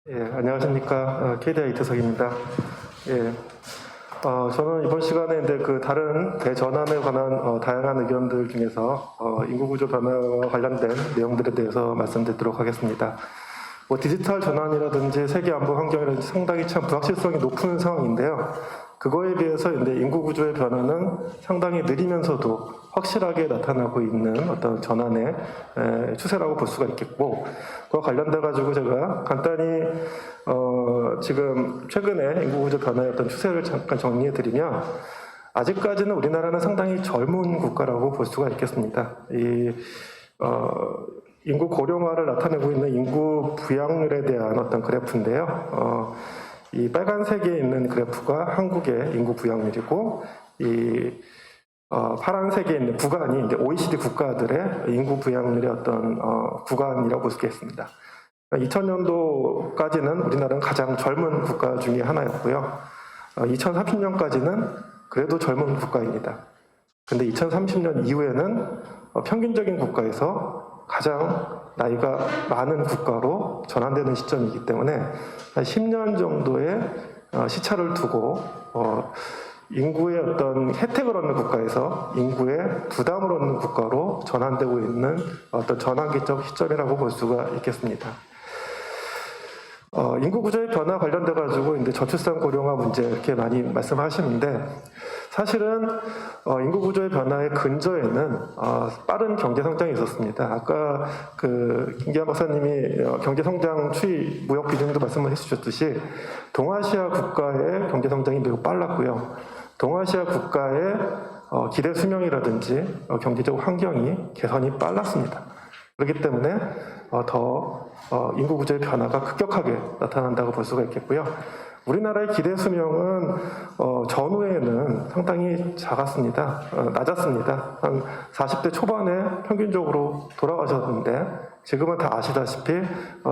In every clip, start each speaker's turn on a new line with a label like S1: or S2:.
S1: 예, 안녕하십니까. KDI 이태석입니다. 예, 저는 이번 시간에 이제 그 다른 대전환에 관한 다양한 의견들 중에서 인구구조 변화와 관련된 내용들에 대해서 말씀드리도록 하겠습니다. 뭐 디지털 전환이라든지 세계 안보 환경이라든지 상당히 참 불확실성이 높은 상황인데요. 그거에 비해서 이제 인구구조의 변화는 상당히 느리면서도 확실하게 나타나고 있는 어떤 전환의 추세라고 볼 수가 있겠고, 그와 관련돼 가지고 제가 간단히 지금 최근에 인구구조 변화의 어떤 추세를 잠깐 정리해 드리면, 아직까지는 우리나라는 상당히 젊은 국가라고 볼 수가 있겠습니다. 인구 고령화를 나타내고 있는 인구 부양률에 대한 어떤 그래프인데요. 이 빨간색에 있는 그래프가 한국의 인구 부양률이고, 파란색에 있는 구간이 이제 OECD 국가들의 인구 부양률의 어떤 구간이라고 볼 수 있겠습니다. 2000년도까지는 우리나라는 가장 젊은 국가 중에 하나였고요. 2030년까지는 그래도 젊은 국가입니다. 근데 2030년 이후에는 평균적인 국가에서 가장 나이가 많은 국가로 전환되는 시점이기 때문에 한 10년 정도의 시차를 두고 인구의 어떤 혜택을 얻는 국가에서 인구의 부담을 얻는 국가로 전환되고 있는 어떤 전환기적 시점이라고 볼 수가 있겠습니다. 인구 구조의 변화 관련돼 가지고 이제 저출산 고령화 문제 이렇게 많이 말씀하시는데, 사실은 인구 구조의 변화의 근저에는 빠른 경제 성장이 있었습니다. 아까 그 김기환 박사님이 경제 성장 추이 무역 비중도 말씀을 해주셨듯이 동아시아 국가의 경제 성장이 매우 빨랐고요. 동아시아 국가의 기대 수명이라든지 경제적 환경이 개선이 빨랐습니다. 그렇기 때문에 더 인구 구조의 변화가 급격하게 나타난다고 볼 수가 있겠고요. 우리나라의 기대 수명은 전후에는 상당히 작았습니다. 낮았습니다. 한 40대 초반에 평균적으로 돌아가셨는데, 지금은 다 아시다시피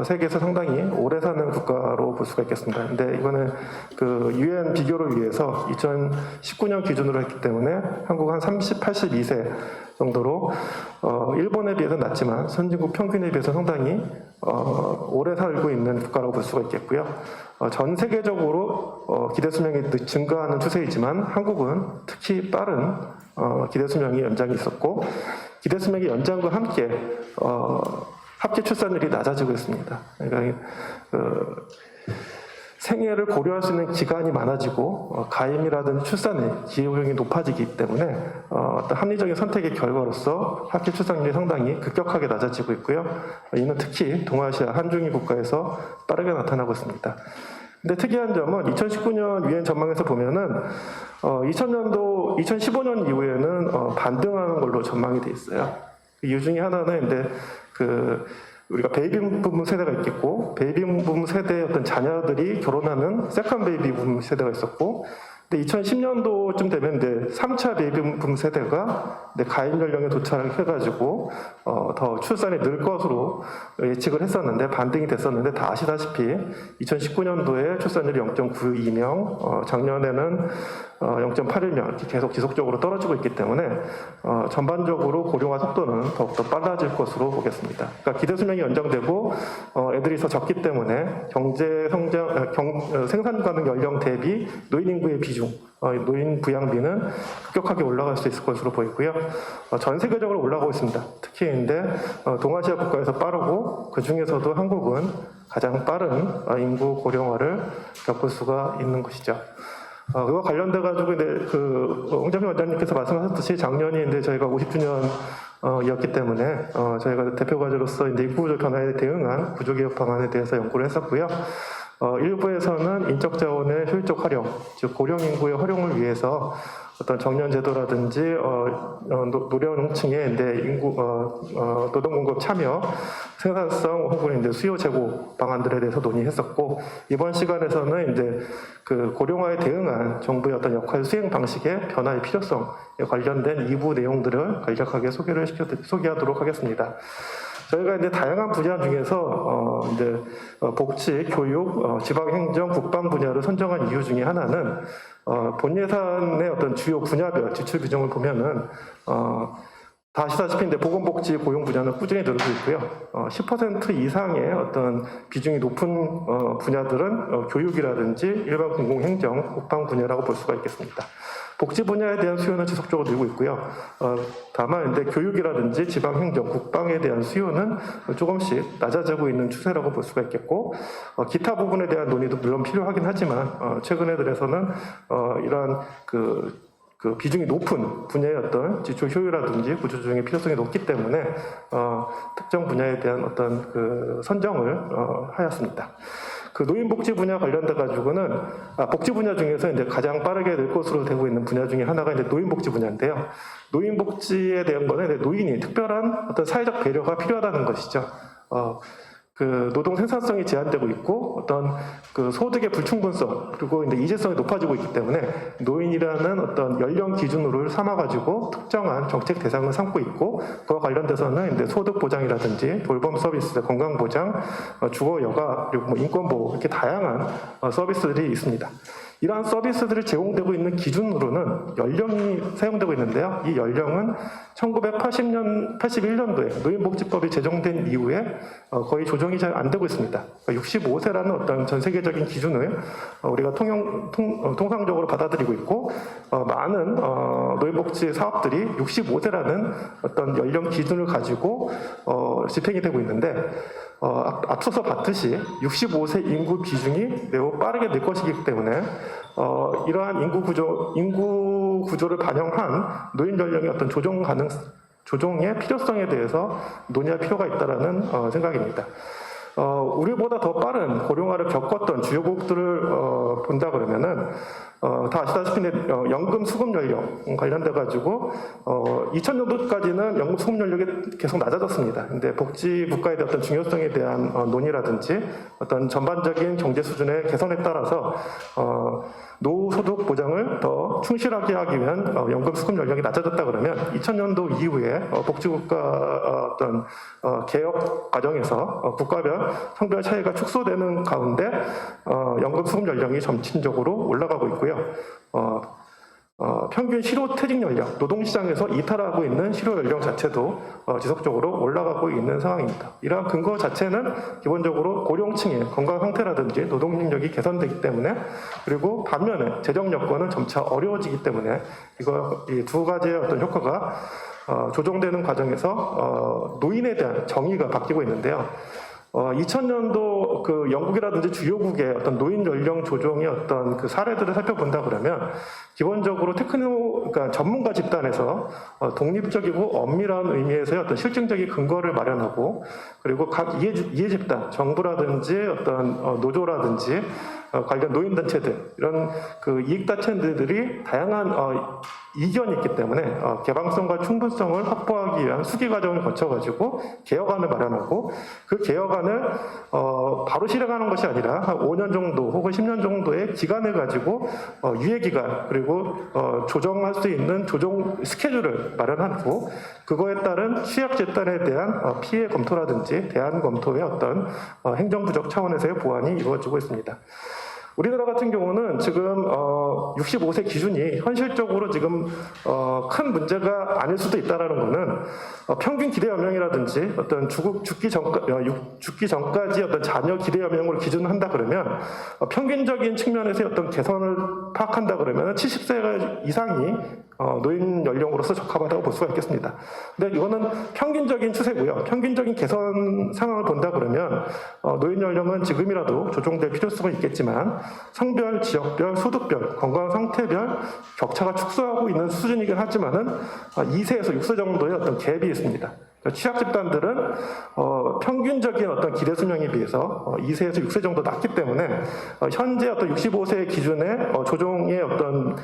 S1: 세계에서 상당히 오래 사는 국가로 볼 수가 있겠습니다. 근데 이거는 그 UN 비교를 위해서 2019년 기준으로 했기 때문에 한국은 한 82세 정도로 일본에 비해서 낮지만 선진국 평균에 비해서 상당히 오래 살고 있는 국가라고 볼 수가 있겠고요. 전 세계적으로 기대 수명이 증가하는 추세이지만 한국은 특히 빠른 기대 수명의 연장이 있었고, 기대 수명의 연장과 함께 합계 출산율이 낮아지고 있습니다. 그러니까 생애를 고려할 수 있는 기간이 많아지고 가임이라든지 출산의 기여율이 높아지기 때문에 어떤 합리적인 선택의 결과로서 합계 출산율이 상당히 급격하게 낮아지고 있고요. 이는 특히 동아시아 한중일 국가에서 빠르게 나타나고 있습니다. 근데 특이한 점은 2019년 유엔 전망에서 보면은 2000년도, 2015년 이후에는 반등하는 걸로 전망이 돼 있어요. 그 이유 중에 하나는 이제 우리가 베이비붐 세대가 있겠고, 베이비붐 세대의 어떤 자녀들이 결혼하는 세컨 베이비붐 세대가 있었고, 근데 2010년도쯤 되면 이제 3차 베이비붐 세대가 가입 연령에 도착을 해가지고 더 출산이 늘 것으로 예측을 했었는데, 반등이 됐었는데, 다 아시다시피 2019년도에 출산율이 0.92명, 작년에는 0.81명 이렇게 계속 지속적으로 떨어지고 있기 때문에 전반적으로 고령화 속도는 더욱더 빨라질 것으로 보겠습니다. 그러니까 기대 수명이 연장되고 애들이 더 적기 때문에 경제 성장, 생산 가능 연령 대비 노인 인구의 비중, 노인 부양비는 급격하게 올라갈 수 있을 것으로 보이고요. 전 세계적으로 올라가고 있습니다. 특히 동아시아 국가에서 빠르고, 그 중에서도 한국은 가장 빠른 인구 고령화를 겪을 수가 있는 것이죠. 그와 관련돼 가지고 홍정민 원장님께서 말씀하셨듯이 작년이 저희가 50주년이었기 때문에 저희가 대표 과제로서 인구구조 변화에 대응한 구조개혁 방안에 대해서 연구를 했었고요. 일부에서는 인적 자원의 효율적 활용, 즉 고령 인구의 활용을 위해서 어떤 정년제도라든지 노령층의 노동 공급 참여, 생산성 혹은 수요 제고 방안들에 대해서 논의했었고, 이번 시간에서는 그 고령화에 대응한 정부의 어떤 역할 수행 방식의 변화의 필요성에 관련된 2부 내용들을 간략하게 소개하도록 하겠습니다. 저희가 다양한 분야 중에서 복지, 교육, 지방행정, 국방 분야를 선정한 이유 중에 하나는 본 예산의 어떤 주요 분야별 지출 비중을 보면은 다 아시다시피 보건복지 고용 분야는 꾸준히 늘고 있고요. 10% 이상의 어떤 비중이 높은 분야들은 교육이라든지 일반 공공행정, 국방 분야라고 볼 수가 있겠습니다. 복지 분야에 대한 수요는 지속적으로 늘고 있고요. 다만 교육이라든지 지방행정, 국방에 대한 수요는 조금씩 낮아지고 있는 추세라고 볼 수가 있겠고, 기타 부분에 대한 논의도 물론 필요하긴 하지만 최근에 들어서는 이러한 그 비중이 높은 분야의 어떤 지출 효율이라든지 구조조정의 필요성이 높기 때문에 특정 분야에 대한 어떤 그 선정을 하였습니다. 그 노인복지 분야 관련돼 가지고는 복지 분야 중에서 이제 가장 빠르게 늘 것으로 되고 있는 분야 중에 하나가 이제 노인복지 분야인데요. 노인복지에 대한 거는 노인이 특별한 어떤 사회적 배려가 필요하다는 것이죠. 그 노동 생산성이 제한되고 있고 어떤 그 소득의 불충분성 그리고 이제 이재성이 높아지고 있기 때문에 노인이라는 어떤 연령 기준으로 삼아가지고 특정한 정책 대상을 삼고 있고 그와 관련돼서는 이제 소득 보장이라든지 돌봄 서비스, 건강 보장, 주거 여가 그리고 뭐 인권 보호 이렇게 다양한 서비스들이 있습니다. 이러한 서비스들이 제공되고 있는 기준으로는 연령이 사용되고 있는데요. 이 연령은 1981년도에 노인복지법이 제정된 이후에 거의 조정이 잘 안 되고 있습니다. 65세라는 어떤 전 세계적인 기준을 우리가 통상적으로 받아들이고 있고 많은 노인복지 사업들이 65세라는 어떤 연령 기준을 가지고 집행이 되고 있는데 앞서서 봤듯이 65세 인구 비중이 매우 빠르게 늘 것이기 때문에 이러한 인구 구조를 반영한 노인 연령의 어떤 조정의 필요성에 대해서 논의할 필요가 있다라는 생각입니다. 우리보다 더 빠른 고령화를 겪었던 주요국들을 본다 그러면은 다 아시다시피 연금 수급 연령 관련돼 가지고 2000년도까지는 연금 수급 연령이 계속 낮아졌습니다. 근데 복지 국가에 대한 어떤 중요성에 대한 논의라든지 어떤 전반적인 경제 수준의 개선에 따라서 노후 소득 보장을 더 충실하게 하기 위한 연금 수급 연령이 낮아졌다 그러면 2000년도 이후에 복지 국가 어떤 개혁 과정에서 국가별 성별 차이가 축소되는 가운데 연금 수급 연령이 점진적으로 올라가고 있고요. 평균 실효퇴직 연령, 노동시장에서 이탈하고 있는 실효 연령 자체도 지속적으로 올라가고 있는 상황입니다. 이러한 근거 자체는 기본적으로 고령층의 건강 상태라든지 노동 능력이 개선되기 때문에 그리고 반면에 재정 여건은 점차 어려워지기 때문에 이 두 가지의 어떤 효과가 조정되는 과정에서 노인에 대한 정의가 바뀌고 있는데요. 2000년도 그 영국이라든지 주요국의 어떤 노인 연령 조정의 어떤 그 사례들을 살펴본다 그러면 기본적으로 그러니까 전문가 집단에서 독립적이고 엄밀한 의미에서의 어떤 실증적인 근거를 마련하고 그리고 각 이해 집단, 정부라든지 어떤 노조라든지 관련 노인단체들 이런 그 이익단체들이 다양한 이견이 있기 때문에 개방성과 충분성을 확보하기 위한 수기 과정을 거쳐가지고 개혁안을 마련하고 그 개혁안을 바로 실행하는 것이 아니라 한 5년 정도 혹은 10년 정도의 기간을 가지고 유예기간 그리고 조정할 수 있는 조정 스케줄을 마련하고 그거에 따른 취약집단에 대한 피해 검토라든지 대안 검토의 어떤 행정부적 차원에서의 보완이 이루어지고 있습니다. 우리나라 같은 경우는 지금 65세 기준이 현실적으로 지금 큰 문제가 아닐 수도 있다라는 것은 평균 기대 연령이라든지 어떤 죽기 전까지 어떤 자녀 기대 연령으로 기준을 한다 그러면 평균적인 측면에서의 어떤 개선을 파악한다 그러면 70세 이상이 노인 연령으로서 적합하다고 볼 수가 있겠습니다. 근데 이거는 평균적인 추세고요. 평균적인 개선 상황을 본다 그러면 노인 연령은 지금이라도 조정될 필요성은 있겠지만 성별, 지역별, 소득별, 건강 상태별 격차가 축소하고 있는 수준이긴 하지만은 2세에서 6세 정도의 어떤 갭이 있습니다. 취약 집단들은 평균적인 어떤 기대 수명에 비해서 2세에서 6세 정도 낮기 때문에 현재 어떤 65세 기준의 조정의 어떤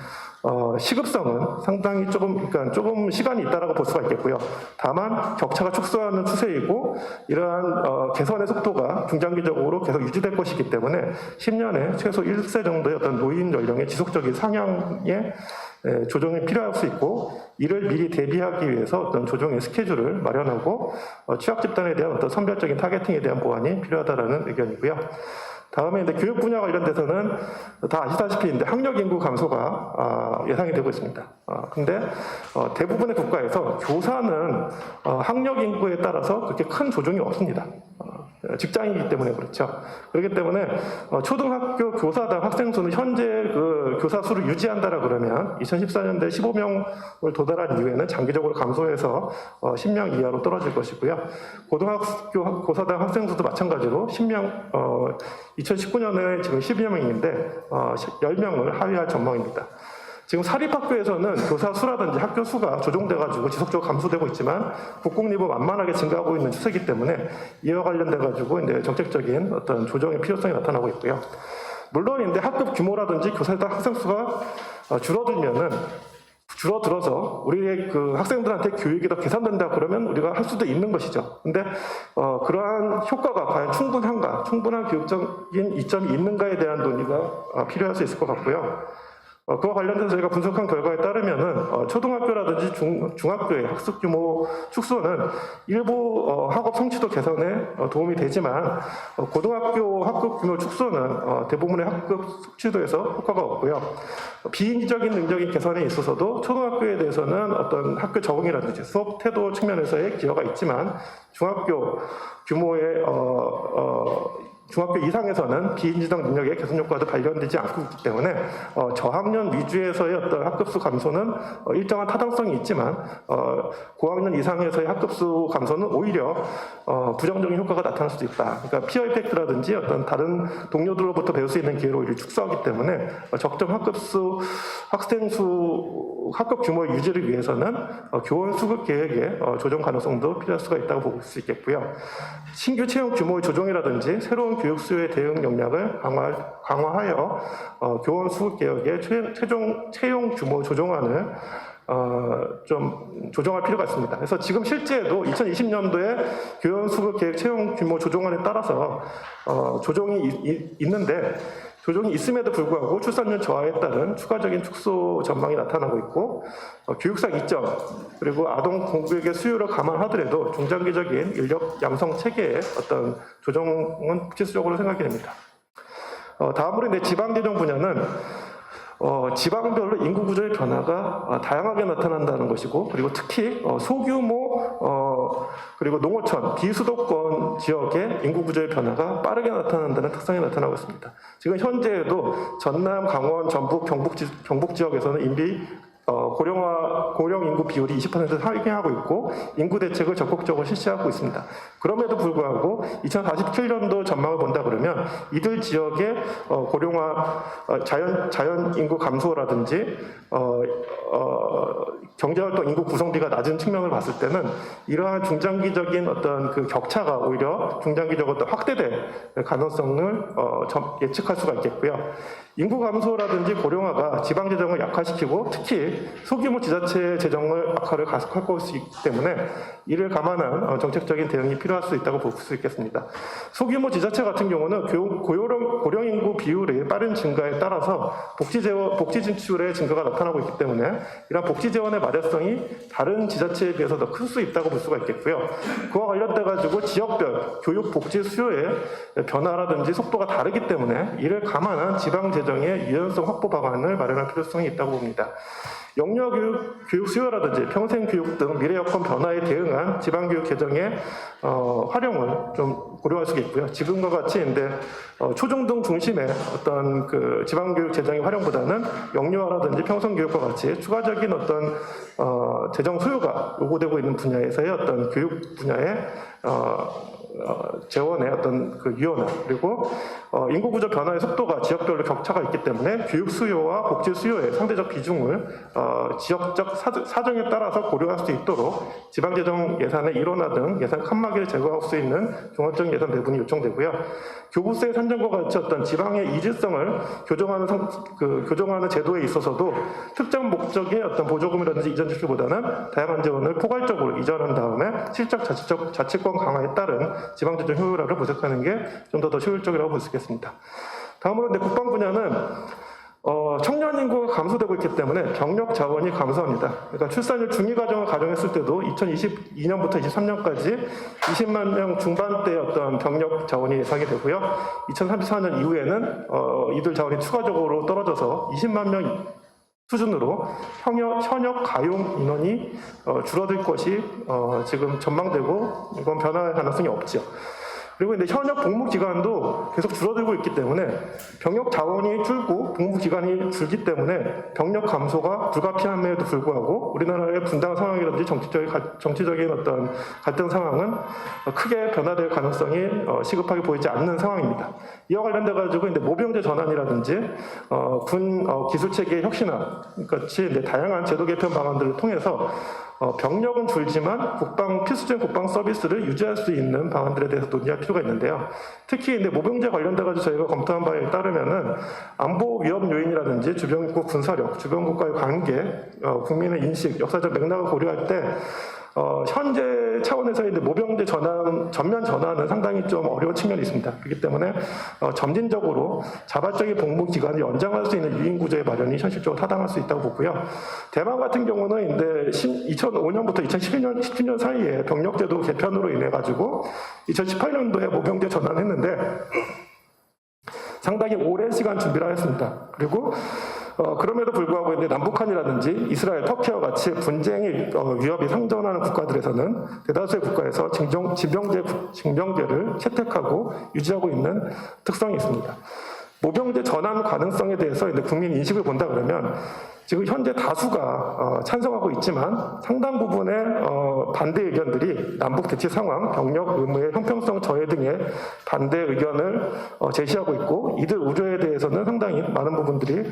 S1: 시급성은 상당히 그러니까 조금 시간이 있다라고 볼 수가 있겠고요. 다만 격차가 축소하는 추세이고 이러한 개선의 속도가 중장기적으로 계속 유지될 것이기 때문에 10년에 최소 1세 정도의 어떤 노인 연령의 지속적인 상향의 조정이 필요할 수 있고 이를 미리 대비하기 위해서 어떤 조정의 스케줄을 마련하고 취약 집단에 대한 어떤 선별적인 타겟팅에 대한 보완이 필요하다라는 의견이고요. 다음에 이제 교육 분야 관련돼서는 다 아시다시피 이제 학력 인구 감소가 예상이 되고 있습니다. 근데 대부분의 국가에서 교사는 학력 인구에 따라서 그렇게 큰 조정이 없습니다. 직장이기 때문에 그렇죠. 그렇기 때문에 초등학교 교사당 학생 수는 현재 그 교사 수를 유지한다라 그러면 2014년대 15명을 도달한 이후에는 장기적으로 감소해서 10명 이하로 떨어질 것이고요. 고등학교 교사당 학생 수도 마찬가지로 10명 2019년에 지금 12여 명인데 10명을 하회할 전망입니다. 지금 사립학교에서는 교사 수라든지 학교 수가 조정돼가지고 지속적으로 감소되고 있지만 국공립은 완만하게 증가하고 있는 추세이기 때문에 이와 관련돼가지고 이제 정책적인 어떤 조정의 필요성이 나타나고 있고요. 물론 이제 학급 규모라든지 교사당 학생 수가 줄어들어서 우리의 그 학생들한테 교육이 더 개선된다 그러면 우리가 할 수도 있는 것이죠. 근데 그러한 효과가 과연 충분한가, 충분한 교육적인 이점이 있는가에 대한 논의가 필요할 수 있을 것 같고요. 그와 관련돼서 저희가 분석한 결과에 따르면은 초등학교라든지 중학교의 학습 규모 축소는 일부 학업 성취도 개선에 도움이 되지만 고등학교 학급 규모 축소는 대부분의 학급 성취도에서 효과가 없고요. 비인지적인 능력의 개선에 있어서도 초등학교에 대해서는 어떤 학교 적응이라든지 수업 태도 측면에서의 기여가 있지만 중학교 규모의 중학교 이상에서는 비인지적 능력의 개선 효과도 발견되지 않고 있기 때문에 저학년 위주에서의 어떤 학급수 감소는 일정한 타당성이 있지만 고학년 이상에서의 학급수 감소는 오히려 부정적인 효과가 나타날 수도 있다. 그러니까 피어 이펙트라든지 어떤 다른 동료들로부터 배울 수 있는 기회를 오히려 축소하기 때문에 적정 학급수 학생수 학급 규모의 유지를 위해서는 교원 수급 계획의 조정 가능성도 필요할 수가 있다고 볼 수 있겠고요. 신규 채용 규모의 조정이라든지 새로운 교육 수요의 대응 역량을 강화하여 교원 수급 개혁의 최종 채용 규모 조정안을 좀 조정할 필요가 있습니다. 그래서 지금 실제도 2020년도에 교원 수급 계획 채용 규모 조정안에 따라서 조정이 있는데 조정이 있음에도 불구하고 출산율 저하에 따른 추가적인 축소 전망이 나타나고 있고 교육상 이점 그리고 아동 공교육의 수요를 감안하더라도 중장기적인 인력 양성 체계의 어떤 조정은 필수적으로 생각이 됩니다. 다음으로 이제 지방재정 분야는 지방별로 인구 구조의 변화가 다양하게 나타난다는 것이고 그리고 특히 소규모 그리고 농어촌 비수도권 지역의 인구 구조의 변화가 빠르게 나타난다는 특성이 나타나고 있습니다. 지금 현재에도 전남, 강원, 전북, 경북 지역에서는 고령 인구 비율이 20% 상회하고 있고 인구 대책을 적극적으로 실시하고 있습니다. 그럼에도 불구하고 2047년도 전망을 본다 그러면 이들 지역의 고령화 자연 인구 감소라든지 경제활동 인구 구성비가 낮은 측면을 봤을 때는 이러한 중장기적인 어떤 그 격차가 오히려 중장기적으로 확대될 가능성을 예측할 수가 있겠고요. 인구 감소라든지 고령화가 지방 재정을 약화시키고 특히 소규모 지자체 재정을 악화를 가속할 것이기 때문에 이를 감안한 정책적인 대응이 필요할 수 있다고 볼 수 있겠습니다. 소규모 지자체 같은 경우는 고령 인구 비율의 빠른 증가에 따라서 복지 진출의 증가가 나타나고 있기 때문에 이러한 복지 재원의 마련성이 다른 지자체에 비해서 더 클 수 있다고 볼 수가 있겠고요. 그와 관련돼 가지고 지역별 교육 복지 수요의 변화라든지 속도가 다르기 때문에 이를 감안한 지방 재정의 유연성 확보 방안을 마련할 필요성이 있다고 봅니다. 영유아 교육 수요라든지 평생교육 등 미래 여건 변화에 대응한 지방교육 개정의 활용을 좀 고려할 수 있고요. 지금과 같이 초중등 중심의 어떤 그 지방교육 재정의 활용보다는 영유아라든지 평생교육과 같이 추가적인 어떤 재정 수요가 요구되고 있는 분야에서의 어떤 교육 분야의 재원의 어떤 그 유연화 그리고 인구 구조 변화의 속도가 지역별로 격차가 있기 때문에 교육 수요와 복지 수요의 상대적 비중을 지역적 사정에 따라서 고려할 수 있도록 지방재정 예산의 일원화 등 예산 칸막이를 제거할 수 있는 종합적인 예산 배분이 요청되고요. 교부세 산정과 같이 어떤 지방의 이질성을 교정하는 제도에 있어서도 특정 목적의 어떤 보조금이라든지 이전 지출보다는 다양한 재원을 포괄적으로 이전한 다음에 실적 자치권 강화에 따른 지방재정 효율화를 모색하는 게 좀 더 효율적이라고 볼 수 있겠습니다. 다음으로 국방 분야는 청년 인구가 감소되고 있기 때문에 병력 자원이 감소합니다. 그러니까 출산율 중위 가정을 가정했을 때도 2022년부터 23년까지 20만 명 중반대의 어떤 병력 자원이 예상이 되고요. 2034년 이후에는 이들 자원이 추가적으로 떨어져서 20만 명 수준으로 현역 가용 인원이 줄어들 것이 지금 전망되고 이건 변화할 가능성이 없죠. 그리고 이제 현역 복무 기간도 계속 줄어들고 있기 때문에 병력 자원이 줄고 복무 기간이 줄기 때문에 병력 감소가 불가피함에도 불구하고 우리나라의 분당 상황이라든지 정치적인 어떤 갈등 상황은 크게 변화될 가능성이 시급하게 보이지 않는 상황입니다. 이와 관련돼 가지고 이제 모병제 전환이라든지 군 기술 체계 혁신화 같이 이제 다양한 제도 개편 방안들을 통해서 병력은 줄지만 필수적인 국방 서비스를 유지할 수 있는 방안들에 대해서 논의할 필요가 있는데요. 특히 이제 모병제 관련돼가지고 저희가 검토한 바에 따르면은 안보 위험 요인이라든지 주변국 군사력, 주변국과의 관계, 국민의 인식, 역사적 맥락을 고려할 때 현재 차원에서 이제 모병제 전면 전환은 상당히 좀 어려운 측면이 있습니다. 그렇기 때문에 점진적으로 자발적인 복무 기간을 연장할 수 있는 유인 구조의 마련이 현실적으로 타당할 수 있다고 보고요. 대만 같은 경우는 이제 2005년부터 2017년 사이에 병력제도 개편으로 인해 가지고 2018년도에 모병제 전환했는데 상당히 오랜 시간 준비를 하였습니다. 그리고 그럼에도 불구하고 이제 남북한이라든지 이스라엘, 터키와 같이 분쟁의 위협이 상존하는 국가들에서는 대다수의 국가에서 징병제를 채택하고 유지하고 있는 특성이 있습니다. 모병제 전환 가능성에 대해서 이제 국민 인식을 본다 그러면 지금 현재 다수가 찬성하고 있지만 상당 부분의 반대 의견들이 남북 대치 상황, 병력 의무의 형평성 저해 등의 반대 의견을 제시하고 있고 이들 우려에 대해서는 상당히 많은 부분들이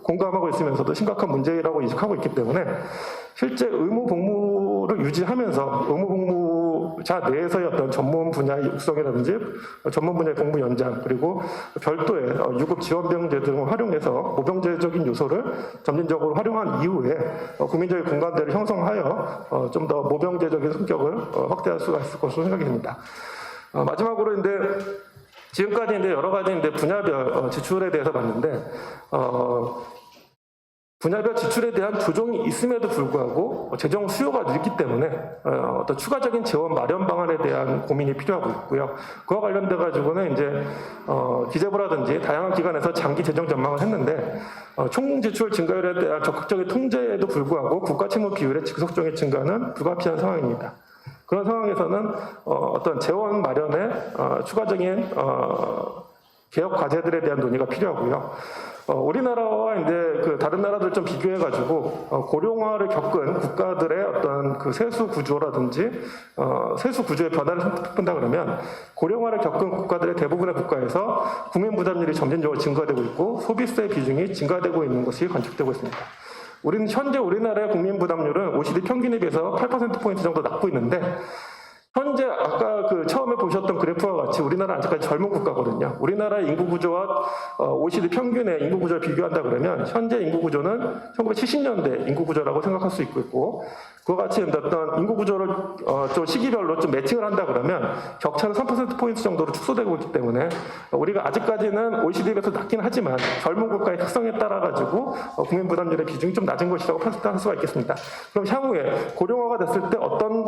S1: 공감하고 있으면서도 심각한 문제라고 인식하고 있기 때문에 실제 의무 복무를 유지하면서 의무 복무자 내에서의 어떤 전문 분야의 육성이라든지 전문 분야의 복무 연장 그리고 별도의 유급 지원병제 등을 활용해서 모병제적인 요소를 점진적으로 활용한 이후에 국민적인 공감대를 형성하여 좀 더 모병제적인 성격을 확대할 수가 있을 것으로 생각이 됩니다. 마지막으로 이제 지금까지 이제 여러 가지 이제 분야별 지출에 대해서 봤는데 분야별 지출에 대한 조정이 있음에도 불구하고 재정 수요가 늘기 때문에 어떤 추가적인 재원 마련 방안에 대한 고민이 필요하고 있고요. 그와 관련돼 가지고는 이제 기재부라든지 다양한 기관에서 장기 재정 전망을 했는데 총 지출 증가율에 대한 적극적인 통제에도 불구하고 국가 채무 비율의 지속적인 증가는 불가피한 상황입니다. 그런 상황에서는 어떤 재원 마련에 추가적인 개혁 과제들에 대한 논의가 필요하고요. 우리나라와 이제 다른 나라들 좀 비교해가지고 고령화를 겪은 국가들의 어떤 그 세수 구조라든지 세수 구조의 변화를 선택한다 그러면 고령화를 겪은 국가들의 대부분의 국가에서 국민 부담률이 점진적으로 증가되고 있고 소비세 비중이 증가되고 있는 것이 관측되고 있습니다. 현재 우리나라의 국민 부담률은 OECD 평균에 비해서 8%포인트 정도 낮고 있는데 현재 아까 처음에 보셨던 그래프와 같이 우리나라는 아직까지 젊은 국가거든요. 우리나라의 인구 구조와 OECD 평균의 인구 구조를 비교한다 그러면 현재 인구 구조는 1970년대 인구 구조라고 생각할 수 있고 그와 같이 어떤 인구 구조를 좀 시기별로 좀 매칭을 한다 그러면 격차는 3%포인트 정도로 축소되고 있기 때문에 우리가 아직까지는 OECD에 비해서 낮긴 하지만 젊은 국가의 특성에 따라 가지고 국민 부담률의 비중이 좀 낮은 것이라고 판단할 수가 있겠습니다. 그럼 향후에 고령화가 됐을 때 어떤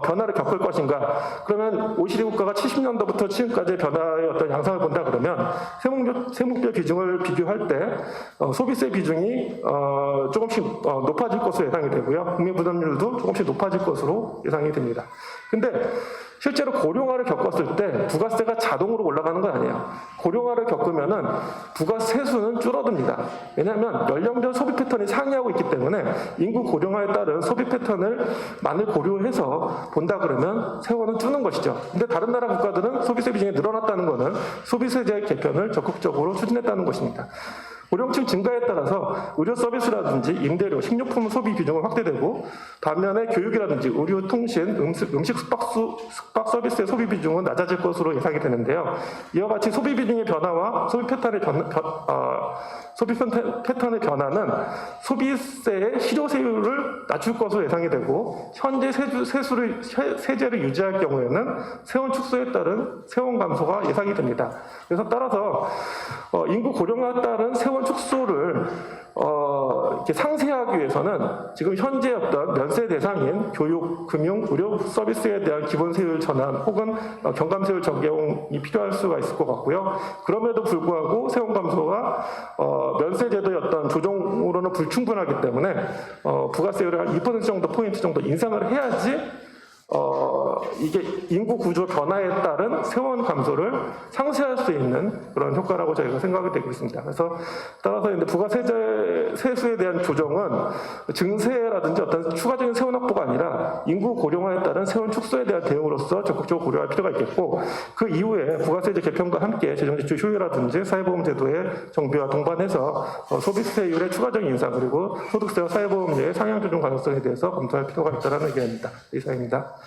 S1: 변화를 겪을 것인가? 그러면 OECD 국가가 70년도부터 지금까지의 변화의 어떤 양상을 본다 그러면 세목별 비중을 비교할 때 소비세 비중이 조금씩 높아질 것으로 예상이 되고요. 국민 부담률도 조금씩 높아질 것으로 예상이 됩니다. 근데 실제로 고령화를 겪었을 때 부가세가 자동으로 올라가는 건 아니에요. 고령화를 겪으면은 부가세 수는 줄어듭니다. 왜냐하면 연령별 소비 패턴이 상이하고 있기 때문에 인구 고령화에 따른 소비 패턴을만을 고려해서 본다 그러면 세원은 주는 것이죠. 근데 다른 나라 국가들은 소비세 비중이 늘어났다는 것은 소비세제 개편을 적극적으로 추진했다는 것입니다. 고령층 증가에 따라서 의료 서비스라든지 임대료, 식료품 소비 비중은 확대되고 반면에 교육이라든지 의료, 통신, 음식 숙박 서비스의 소비 비중은 낮아질 것으로 예상이 되는데요. 이와 같이 소비 비중의 변화와 소비 패턴의 변화는 소비세의 실효세율을 낮출 것으로 예상이 되고 현재 세제를 유지할 경우에는 세원 축소에 따른 세원 감소가 예상이 됩니다. 그래서 따라서 인구 고령화에 따른 세원 세원 축소를 이렇게 상세하기 위해서는 지금 현재 어떤 면세 대상인 교육, 금융, 의료 서비스에 대한 기본 세율 전환 혹은 경감 세율 적용이 필요할 수가 있을 것 같고요. 그럼에도 불구하고 세원 감소가 면세 제도의 어떤 조정으로는 불충분하기 때문에 부가세율을 한 2% 정도 포인트 정도 인상을 해야지 이게 인구 구조 변화에 따른 세원 감소를 상쇄할 수 있는 그런 효과라고 저희가 생각이 되고 있습니다. 그래서 따라서 이제 부가세제 세수에 대한 조정은 증세라든지 어떤 추가적인 세원 확보가 아니라 인구 고령화에 따른 세원 축소에 대한 대응으로서 적극적으로 고려할 필요가 있겠고, 그 이후에 부가세제 개편과 함께 재정지출 효율이라든지 사회보험제도의 정비와 동반해서 소비세율의 추가적인 인상 그리고 소득세와 사회보험료의 상향 조정 가능성에 대해서 검토할 필요가 있다는 의견입니다. 이상입니다.